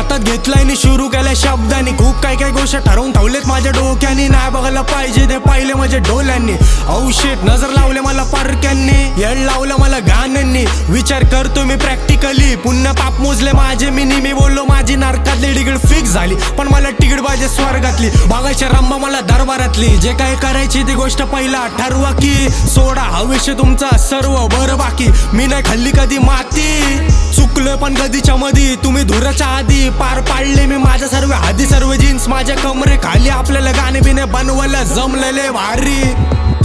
हातात घेतलाय नि सुरू केल्या शब्दांनी. खूप काय काय गोष्ट ठरवून ठेवलेत माझ्या डोक्यानी. नाही बघायला पाहिजे ते पाहिले माझ्या डोळ्यांनी. औ शिट नजर लावले मला परक्यांनी. येड लावलं मला गाण्यांनी. विचार करतो मी प्रॅक्टिकली. पुन्हा पाप मोजले माझे मी बोललो माझी नरकातली तिकीट फिक्स झाली. पण मला तिकीट पाहिजे स्वर्गातली. बघायचे रंबा मला दरबारातली. जे काय करायची ती गोष्ट पहिला ठरवा की सोडा भविष्य तुमचा सर्व बरं बाकी. मी नाही खाल्ली कधी माती. चुकलं पण कधीच्या मधी तुम्ही धुराच्या आधी. पार पाडले मी माझ्या सर्व आधी. सर्व जीन्स माझ्या कमरे खाली. आपल्याला गाणे बिने बनवायला जमलेले भारी.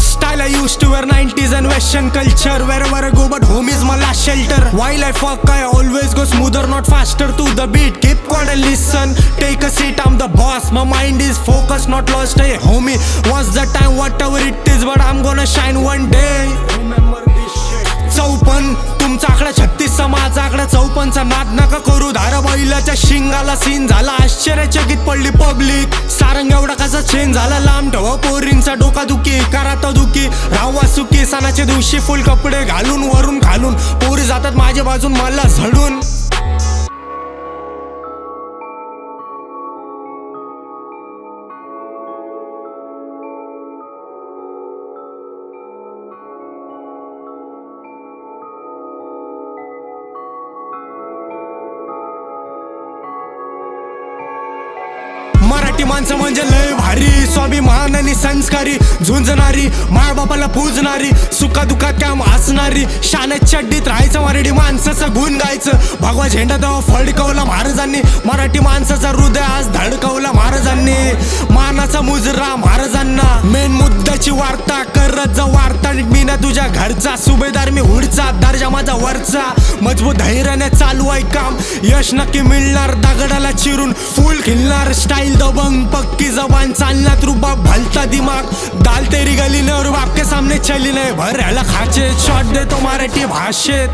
Style I used to wear 90s and Western culture. Wherever I go but home is my last shelter. While I fuck I always go smoother not faster to the beat. Keep quiet and listen. Take a seat I'm the boss. My mind is focused not lost. Hey homie what's the time whatever it is but I'm gonna shine one day. Remember this shit. 54 तुमचा आकडा 36 माझा आकडा 54चा नाद नका करू. धाराबाईलाच्या शिंगाला scene झाला. आश्चर्यचकित पडली पब्लिक. सारंग एवढा कसा चेंज झाला. लांब ठेवा पोरींचा डोका दुखी. करा दुखी राहावा सुखी. सणाच्या दिवशी फुल कपडे घालून वरून खालून पोरी जातात माझ्या बाजून मला झडून. मराठी माणसं म्हणजे लय भारी. स्वाभिमान आणि संस्कारी. झुंजणारी माय बापाला पूजणारी. सुखा दुखात काम असणारी. शानेत चड्डीत राहायचं. मराठी माणसाचं गुण गायचं. भगवा झेंडा तेव्हा फडकवला महाराजांनी. मराठी माणसाचा हृदय आज धडकवला महाराजांनी. मानाचा मुजरा महाराजांना. मेन मुद्द्याची वार्ता करत जा वार्ता. मी ना तुझ्या घरचा सुभेदार मी हुडचा. दर्जा माझा वरचा. मजबूत धैर्याने चालू आहे काम. यश नक्की मिळणार. दगडाला चिरून फुल खिलणार. स्टाईल दबंग पक्की जबान. चालण्यात रुबाब भलता दिमाग. दाल तेरी गली ने और बाप के सामने चली नाही. भर ह्याला खाचे शॉट देतो मराठी भाषेत.